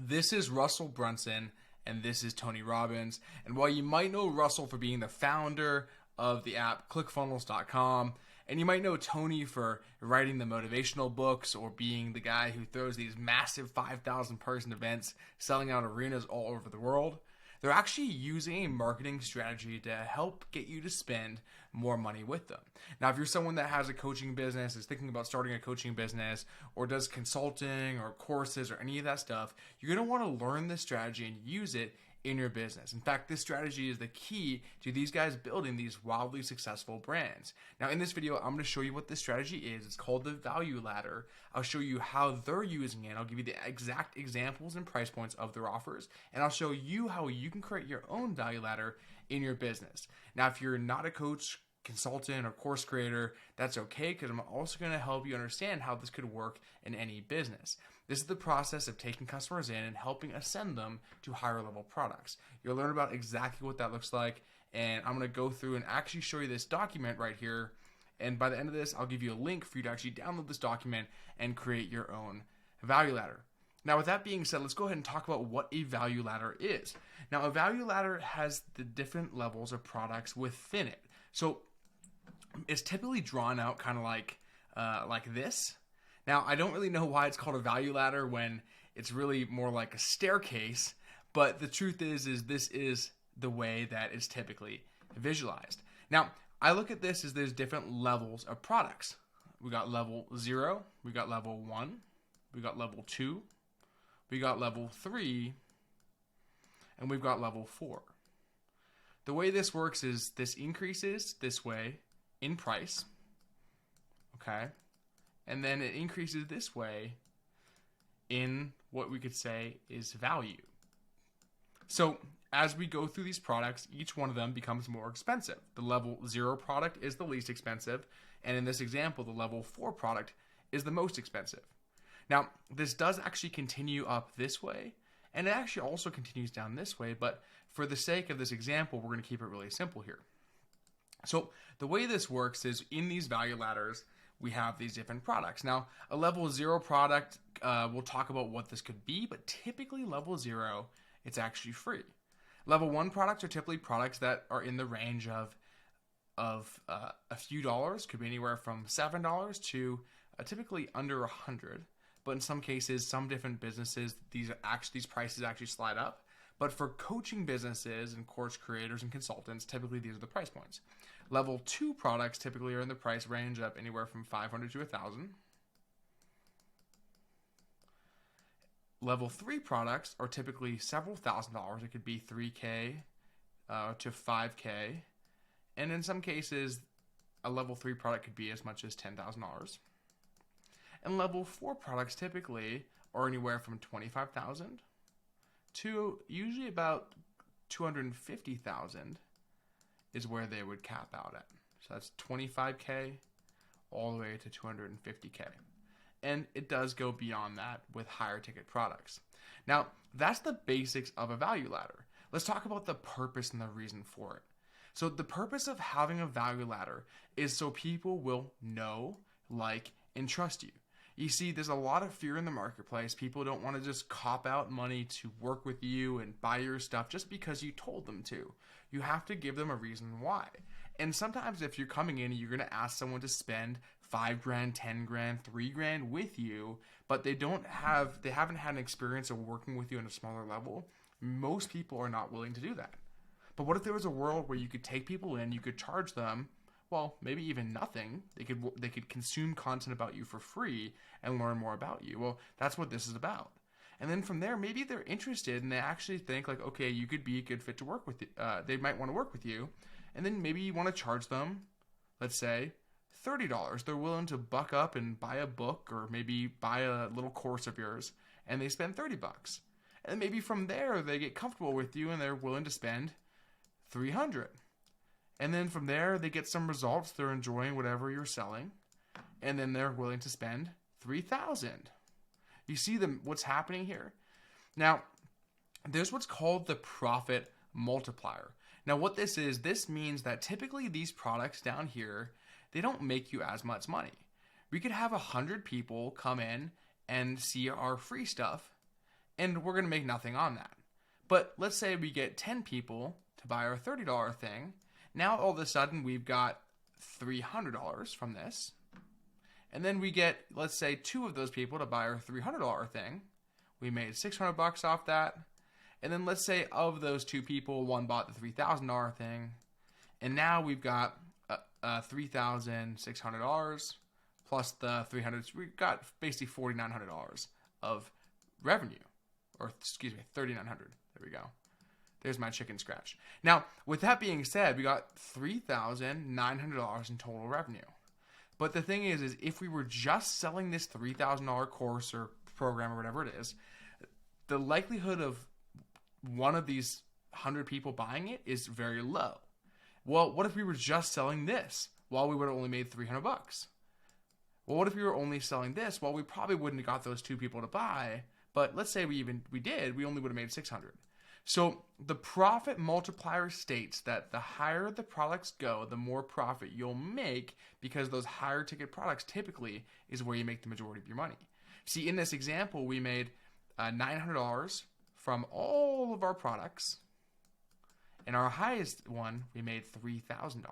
This is Russell Brunson, and this is Tony Robbins. And while you might know Russell for being the founder of the app ClickFunnels.com, and you might know Tony for writing the motivational books or being the guy who throws these massive 5,000 person events selling out arenas all over the world, they're actually using a marketing strategy to help get you to spend more money with them. Now, if you're someone that has a coaching business, is thinking about starting a coaching business, or does consulting or courses or any of that stuff, you're going to want to learn this strategy and use it in your business. In fact, this strategy is the key to these guys building these wildly successful brands. Now, in this video, I'm going to show you what this strategy is. It's called the value ladder. I'll show you how they're using it. I'll give you the exact examples and price points of their offers, and I'll show you how you can create your own value ladder in your business. Now, if you're not a coach, consultant, or course creator, that's okay, because I'm also going to help you understand how this could work in any business. This is the process of taking customers in and helping ascend them to higher level products. You'll learn about exactly what that looks like, and I'm going to go through and actually show you this document right here. And by the end of this, I'll give you a link for you to actually download this document and create your own value ladder. Now, with that being said, let's go ahead and talk about what a value ladder is. Now, a value ladder has the different levels of products within it. So it's typically drawn out kind of like this. Now, I don't really know why it's called a value ladder when it's really more like a staircase, but the truth is this is the way that it's typically visualized. Now, I look at this as there's different levels of products. We got level 0, we got level 1, we got level 2, we got level 3, and we've got level 4. The way this works is this increases this way in price, okay? And then it increases this way in what we could say is value. So as we go through these products, each one of them becomes more expensive. The level 0 product is the least expensive, and in this example, the level 4 product is the most expensive. Now, this does actually continue up this way, and it actually also continues down this way, but for the sake of this example, we're going to keep it really simple here. So the way this works is in these value ladders, we have these different products. Now, a level 0 product, we'll talk about what this could be, but typically level 0, it's actually free. Level 1 products are typically products that are in the range of a few dollars, could be anywhere from $7 to typically under $100. But in some cases, some different businesses, these prices actually slide up. But for coaching businesses and course creators and consultants, typically these are the price points. Level 2 products typically are in the price range of anywhere from $500 to $1,000. Level 3 products are typically several $1,000s. It could be $3K to $5K. And in some cases, a level 3 product could be as much as $10,000. And level 4 products typically are anywhere from $25,000 to usually about $250,000 is where they would cap out at. So that's $25K all the way to $250K. And it does go beyond that with higher ticket products. Now, that's the basics of a value ladder. Let's talk about the purpose and the reason for it. So the purpose of having a value ladder is so people will know, like, and trust you. You see, there's a lot of fear in the marketplace. People don't want to just cop out money to work with you and buy your stuff just because you told them to. You have to give them a reason why. And sometimes if you're coming in and you're going to ask someone to spend $5,000, $10,000, $3,000 with you, but they haven't had an experience of working with you on a smaller level, most people are not willing to do that. But what if there was a world where you could take people in, you could charge them, well, maybe even nothing. They could consume content about you for free and learn more about you. Well, that's what this is about. And then from there, maybe they're interested and they actually think like, okay, you could be a good fit to work with. They might want to work with you. And then maybe you want to charge them, let's say, $30. They're willing to buck up and buy a book or maybe buy a little course of yours, and they spend $30. And then maybe from there, they get comfortable with you and they're willing to spend $300. And then from there, they get some results. They're enjoying whatever you're selling. And then they're willing to spend $3,000. You see what's happening here? Now, there's what's called the profit multiplier. Now, what this means that typically these products down here, they don't make you as much money. We could have 100 people come in and see our free stuff, and we're going to make nothing on that. But let's say we get 10 people to buy our $30 thing. Now all of a sudden we've got $300 from this. And then we get, let's say, 2 of those people to buy our $300 thing. We made $600 off that. And then let's say of those 2 people, one bought the $3,000 thing. And now we've got $3,600 plus the $300. We've got basically $4,900 of revenue. Or, excuse me, $3,900. There we go. There's my chicken scratch. Now, with that being said, we got $3,900 in total revenue. But the thing is if we were just selling this $3,000 course or program or whatever it is, the likelihood of one of these 100 people buying it is very low. Well, what if we were just selling this? Well, we would have only made $300. Well, what if we were only selling this? Well, we probably wouldn't have got those 2 people to buy. But let's say we did, we only would have made $600. So the profit multiplier states that the higher the products go, the more profit you'll make, because those higher ticket products typically is where you make the majority of your money. See, in this example, we made $900 from all of our products. And our highest one, we made $3,000.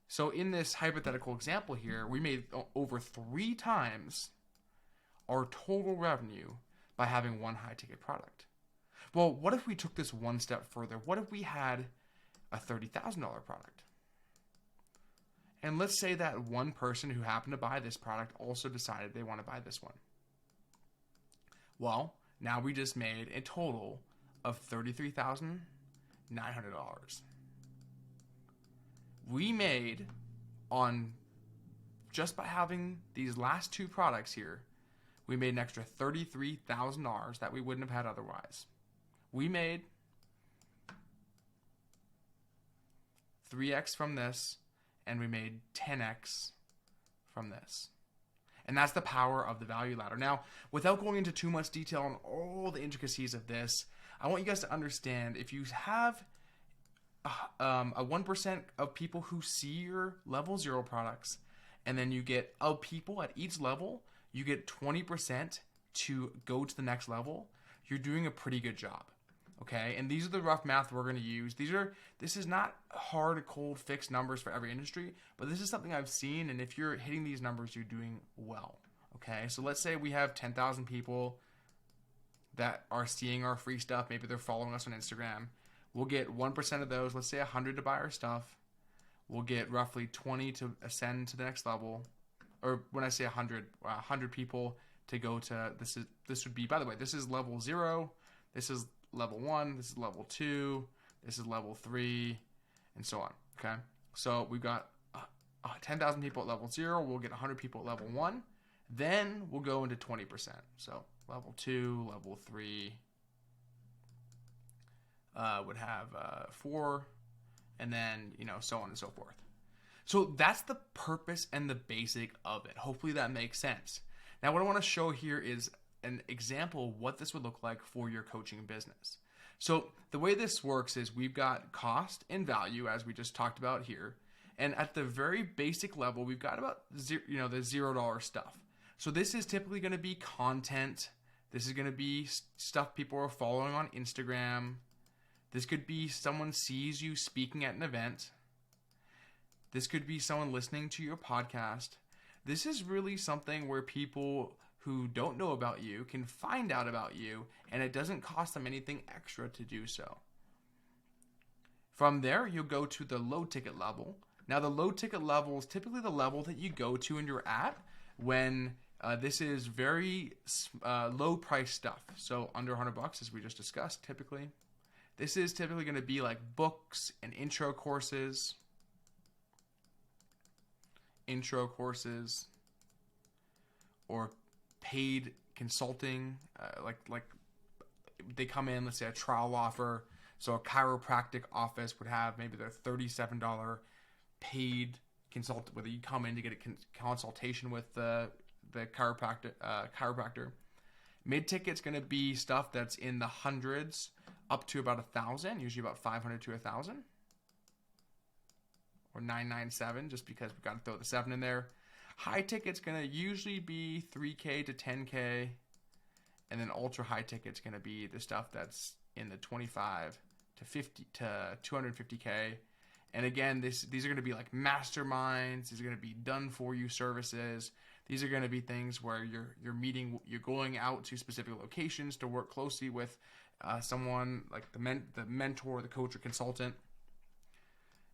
So in this hypothetical example here, we made over 3 times our total revenue by having one high ticket product. Well, what if we took this one step further? What if we had a $30,000 product? And let's say that one person who happened to buy this product also decided they want to buy this one. Well, now we just made a total of $33,900. We made on just by having these last 2 products here, we made an extra $33,000 that we wouldn't have had otherwise. We made 3x from this, and we made 10x from this. And that's the power of the value ladder. Now, without going into too much detail on all the intricacies of this, I want you guys to understand, if you have a 1% of people who see your level 0 products, and then you get of people at each level, you get 20% to go to the next level, you're doing a pretty good job. Okay? And these are the rough math we're going to use. This is not hard, cold, fixed numbers for every industry, but this is something I've seen, and if you're hitting these numbers, you're doing well. Okay? So let's say we have 10,000 people that are seeing our free stuff. Maybe they're following us on Instagram. We'll get 1% of those, let's say 100 to buy our stuff. We'll get roughly 20 to ascend to the next level. Or when I say 100 people to go to, this would be, by the way, this is level 0, this is level 1, this is level 2, this is level 3, and so on, okay? So we've got 10,000 people at level 0, we'll get 100 people at level 1, then we'll go into 20%. So level 2, level 3 would have 4, and then, so on and so forth. So that's the purpose and the basic of it. Hopefully that makes sense. Now what I want to show here is an example of what this would look like for your coaching business. So the way this works is we've got cost and value, as we just talked about here. And at the very basic level, we've got about the $0 stuff. So this is typically going to be content. This is going to be stuff people are following on Instagram. This could be someone sees you speaking at an event. This could be someone listening to your podcast. This is really something where people who don't know about you can find out about you, and it doesn't cost them anything extra to do so. From there, you'll go to the low ticket level. Now, the low ticket level is typically the level that you go to in your app when this is very low price stuff. So under $100, as we just discussed, typically. This is typically going to be like books and intro courses, or paid consulting, like they come in, let's say a trial offer. So a chiropractic office would have maybe their $37 paid consult, whether you come in to get a consultation with the chiropractor. Mid ticket's going to be stuff that's in the hundreds up to about 1,000, usually about 500 to 1,000. Or 997, just because we've got to throw the 7 in there. High ticket's going to usually be 3K to 10K. And then ultra high ticket's going to be the stuff that's in the 25 to 50 to 250K. And again, these are going to be like masterminds. These are going to be done for you services. These are going to be things where you're going out to specific locations to work closely with someone like the mentor, the coach, or consultant.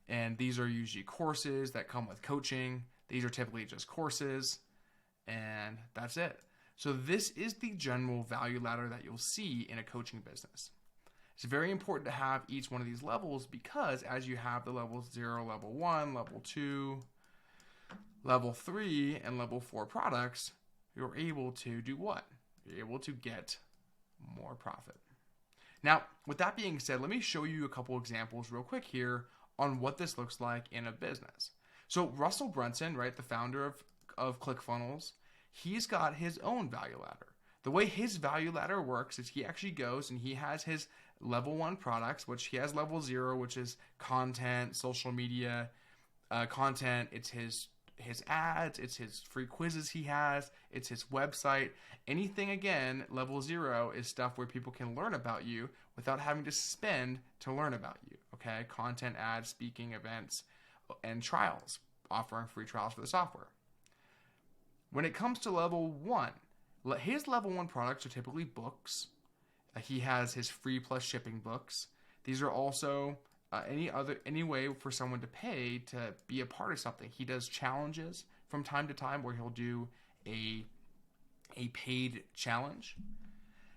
And these are usually courses that come with coaching. These are typically just courses, and that's it. So this is the general value ladder that you'll see in a coaching business. It's very important to have each one of these levels because as you have the level 0, level 1, level 2, level 3, and level 4 products, you're able to do what? You're able to get more profit. Now, with that being said, let me show you a couple examples real quick here on what this looks like in a business. So Russell Brunson, right, the founder of ClickFunnels, he's got his own value ladder. The way his value ladder works is he actually goes and he has his level 1 products, which he has level 0, which is content, social media content. It's his ads, it's his free quizzes he has, it's his website. Anything, again, level 0 is stuff where people can learn about you without having to spend to learn about you. Okay, content, ads, speaking, events, and trials, offering free trials for the software. When it comes to level 1, his level 1 products are typically books. He has his free plus shipping books. These are also any way for someone to pay to be a part of something. He does challenges from time to time where he'll do a paid challenge.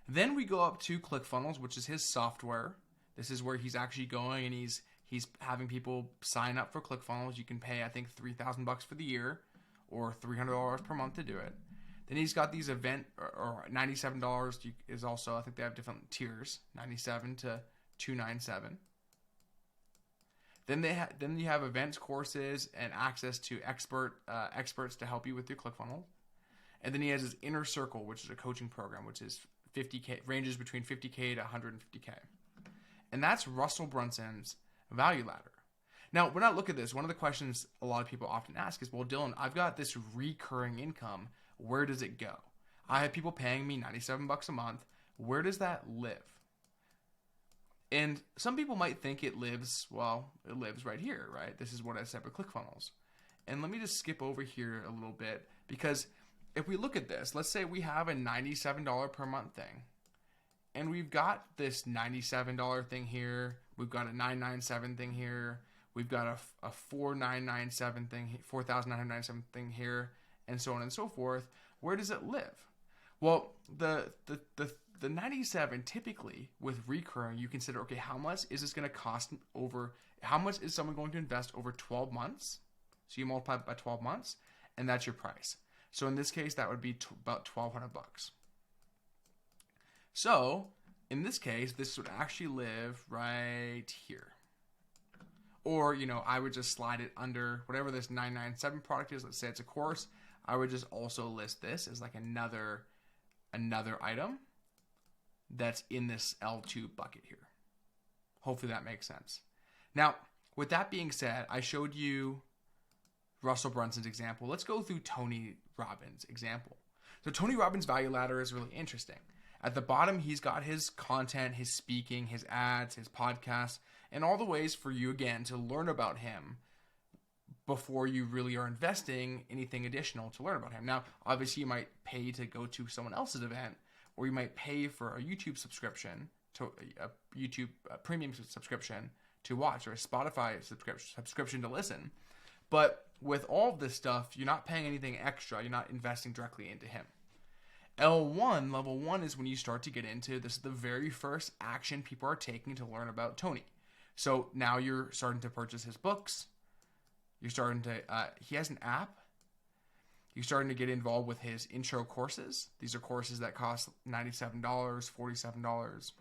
Then we go up to ClickFunnels, which is his software. This is where he's actually going and he's having people sign up for ClickFunnels. You can pay, I think, $3,000 for the year or $300 per month to do it. Then he's got these event or $97 is also, I think they have different tiers, $97 to $297. Then you have events, courses, and access to experts to help you with your ClickFunnels. And then he has his Inner Circle, which is a coaching program, which is $50K, ranges between $50K to $150K. And that's Russell Brunson's value ladder. Now, when I look at this, one of the questions a lot of people often ask is, well, Dylan, I've got this recurring income. Where does it go? I have people paying me $97 a month. Where does that live? And some people might think it lives right here, right? This is what I said with ClickFunnels. And let me just skip over here a little bit because if we look at this, let's say we have a $97 per month thing. And we've got this $97 thing here. We've got a $997 thing here. We've got a $4,997 thing, $4,997 thing here, and so on and so forth. Where does it live? Well, the 97 typically with recurring, you consider, okay, how much is this going to cost how much is someone going to invest over 12 months? So you multiply it by 12 months, and that's your price. So in this case, that would be about $1,200. So in this case, this would actually live right here. Or, I would just slide it under whatever this 997 product is. Let's say it's a course. I would just also list this as like another item that's in this L2 bucket here. Hopefully that makes sense. Now, with that being said, I showed you Russell Brunson's example. Let's go through Tony Robbins' example. So Tony Robbins' value ladder is really interesting. At the bottom, he's got his content, his speaking, his ads, his podcasts, and all the ways for you, again, to learn about him before you really are investing anything additional to learn about him. Now, obviously, you might pay to go to someone else's event, or you might pay for a YouTube subscription, to a YouTube premium subscription to watch, or a Spotify subscription to listen. But with all of this stuff, you're not paying anything extra. You're not investing directly into him. L1, level 1, is when you start to get into this is the very first action people are taking to learn about Tony. So now you're starting to purchase his books. You're starting to, he has an app. You're starting to get involved with his intro courses. These are courses that cost $97, $47.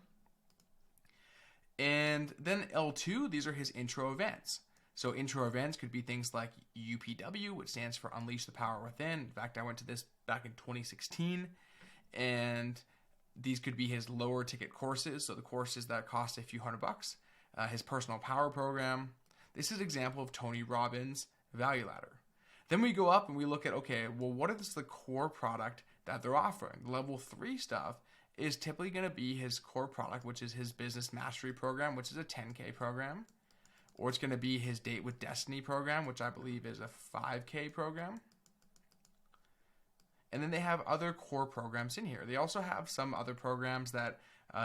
And then L2, these are his intro events. So intro events could be things like UPW, which stands for Unleash the Power Within. In fact, I went to this back in 2016. And these could be his lower ticket courses. So the courses that cost a few $100. His personal power program. This is an example of Tony Robbins' value ladder. Then we go up and we look at, okay, well, what is the core product that they're offering? Level 3 stuff is typically going to be his core product, which is his business mastery program, which is a 10K program. Or it's going to be his Date with Destiny program, which I believe is a 5K program. And then they have other core programs in here. They also have some other programs that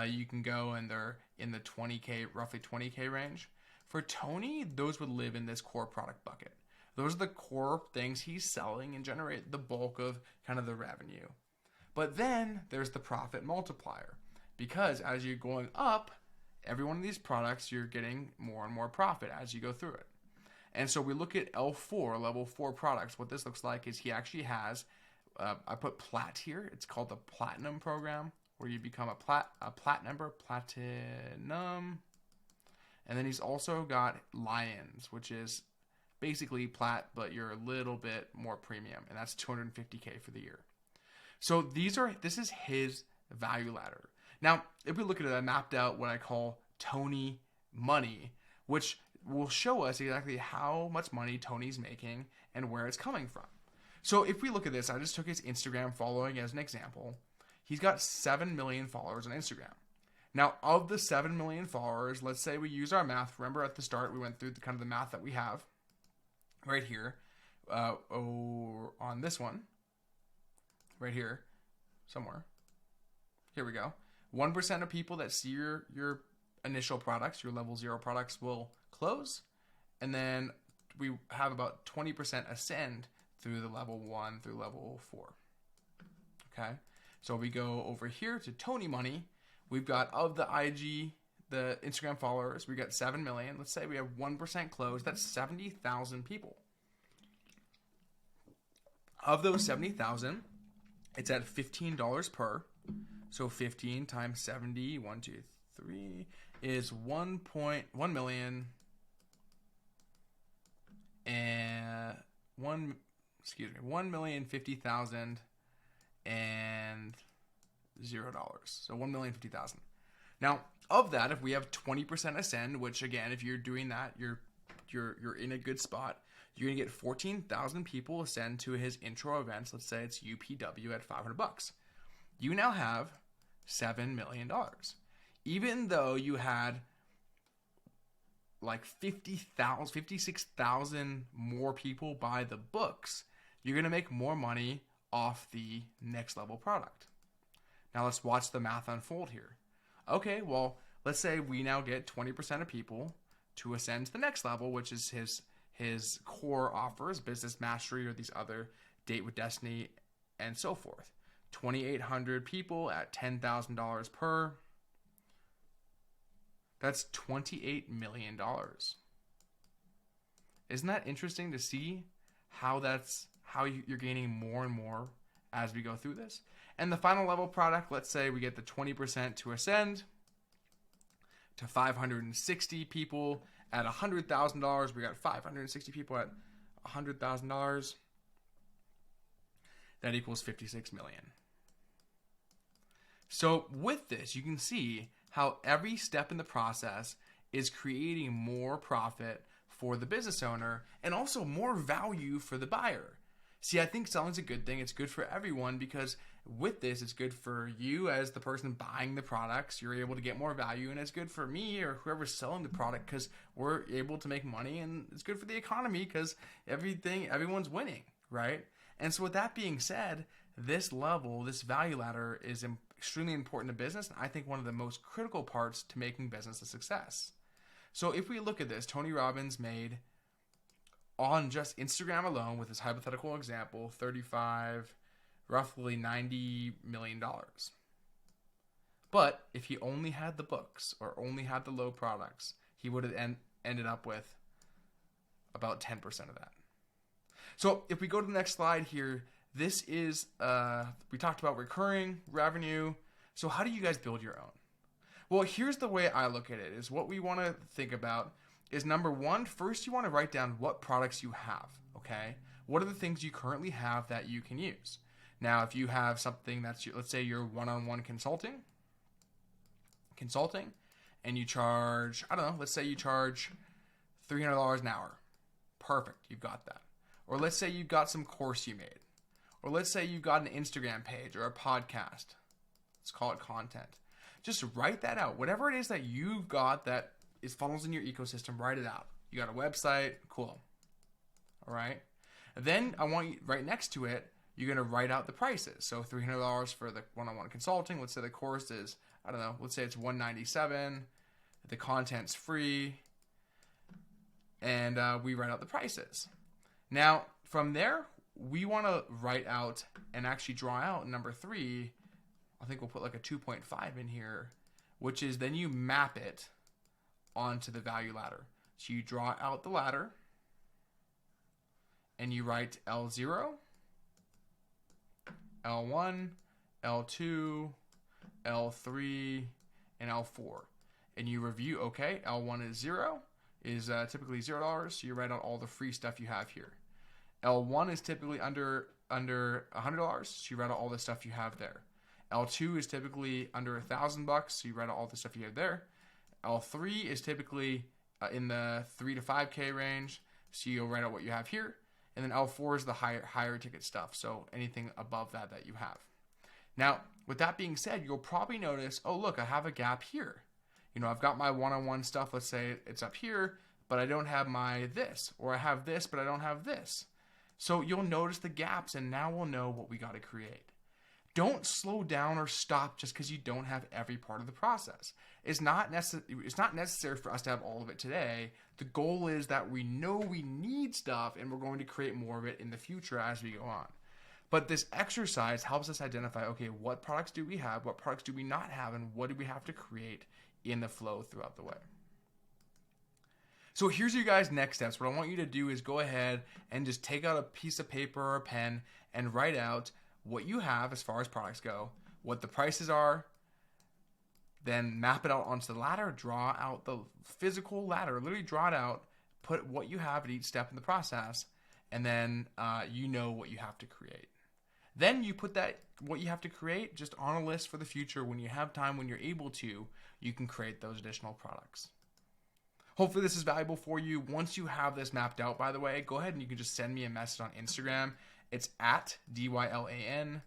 you can go and they're in the 20K, roughly 20K range. For Tony, those would live in this core product bucket. Those are the core things he's selling and generate the bulk of kind of the revenue. But then there's the profit multiplier. Because as you're going up, every one of these products, you're getting more and more profit as you go through it. And so we look at L4, level 4 products. What this looks like is he actually has, I put Plat here. It's called the Platinum program, where you become a Platinum. And then he's also got Lions, which is basically Plat, but you're a little bit more premium. And that's $250K for the year. So this is his value ladder. Now, if we look at it, I mapped out what I call Tony Money, which will show us exactly how much money Tony's making and where it's coming from. So if we look at this, I just took his Instagram following as an example. He's got 7 million followers on Instagram. Now, of the 7 million followers, let's say we use our math. Remember at the start, we went through the kind of the math that we have right here on this one, right here, somewhere. Here we go. 1% of people that see your initial products, your level 0 products, will close. And then we have about 20% ascend through the level 1 through level 4. Okay? So we go over here to Tony Money. We've got of the the Instagram followers, we got 7 million. Let's say we have 1% close. That's 70,000 people. Of those 70,000, it's at $15 per. So 15 times 70, 1, 2, 3, is 1 million and 1,050,000 and $0. So 1,050,000. Now, of that, if we have 20% ascend, which again, if you're doing that, you're in a good spot. You're gonna get 14,000 people ascend to his intro events. Let's say it's UPW at $500. You now have $7 million. Even though you had like 56,000 more people buy the books, you're going to make more money off the next level product. Now let's watch the math unfold here. Okay, well, let's say we now get 20% of people to ascend to the next level, which is his core offers, business mastery, or these other Date with Destiny, and so forth. 2,800 people at $10,000 per. That's $28 million. Isn't that interesting to see how you're gaining more and more as we go through this? And the final level product, let's say we get the 20% to ascend to 560 people at $100,000. We got 560 people at $100,000. That equals 56 million. So with this, you can see how every step in the process is creating more profit for the business owner and also more value for the buyer. See, I think selling's a good thing. It's good for everyone because with this, it's good for you as the person buying the products. You're able to get more value, and it's good for me or whoever's selling the product because we're able to make money, and it's good for the economy because everyone's winning, right? And so with that being said, this value ladder is extremely important to business, and I think one of the most critical parts to making business a success. So if we look at this, Tony Robbins made, on just Instagram alone, with this hypothetical example, roughly $90 million. But if he only had the books or only had the low products, he would have ended up with about 10% of that. So if we go to the next slide here, this is, we talked about recurring revenue. So how do you guys build your own? Well, here's the way I look at it, is what we want to think about is number one, first you want to write down what products you have, okay? What are the things you currently have that you can use? Now, if you have something that's, let's say you're one-on-one consulting, and you charge, I don't know, let's say you charge $300 an hour. Perfect, you've got that. Or let's say you've got some course you made. Or let's say you've got an Instagram page or a podcast. Let's call it content. Just write that out. Whatever it is that you've got that is funnels in your ecosystem, write it out. You got a website, cool. All right. Then I want you, right next to it, you're going to write out the prices. So $300 for the one-on-one consulting. Let's say the course is, I don't know, let's say it's $197. The content's free. And we write out the prices. Now, from there, we want to write out and actually draw out number 3. I think we'll put like a 2.5 in here, which is then you map it onto the value ladder. So you draw out the ladder and you write L0, L1, L2, L3, and L4. And you review, okay, L1 is 0, is typically $0, so you write out all the free stuff you have here. L1 is typically under $100, so you write out all the stuff you have there. L2 is typically under $1,000, so you write out all the stuff you have there. L3 is typically in the 3 to 5K range, so you'll write out what you have here. And then L4 is the higher ticket stuff, so anything above that you have. Now, with that being said, you'll probably notice, oh look, I have a gap here. You know, I've got my one-on-one stuff, let's say it's up here, but I don't have my this, or I have this, but I don't have this. So you'll notice the gaps, and now we'll know what we got to create. Don't slow down or stop just because you don't have every part of the process. It's not necessary for us to have all of it today. The goal is that we know we need stuff, and we're going to create more of it in the future as we go on. But this exercise helps us identify, okay, what products do we have, what products do we not have, and what do we have to create in the flow throughout the way. So here's your guys' next steps. What I want you to do is go ahead and just take out a piece of paper or a pen and write out what you have as far as products go, what the prices are, then map it out onto the ladder, draw out the physical ladder, literally draw it out, put what you have at each step in the process, and then you know what you have to create. Then you put that, what you have to create, just on a list for the future. When you have time, when you're able to, you can create those additional products. Hopefully this is valuable for you. Once you have this mapped out, by the way, go ahead and you can just send me a message on Instagram. It's at DYLANVANAS.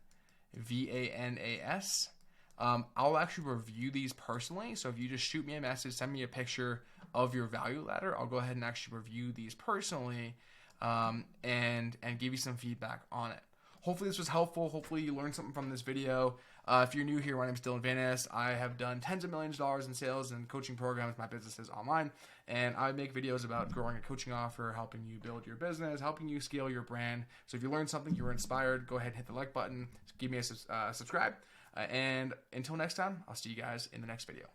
I'll actually review these personally. So if you just shoot me a message, send me a picture of your value ladder, I'll go ahead and actually review these personally and give you some feedback on it. Hopefully this was helpful. Hopefully you learned something from this video. If you're new here, my name is Dylan Vanas. I have done tens of millions of dollars in sales and coaching programs. My business is online, and I make videos about growing a coaching offer, helping you build your business, helping you scale your brand. So if you learned something, you were inspired, go ahead and hit the like button, give me a subscribe. And until next time, I'll see you guys in the next video.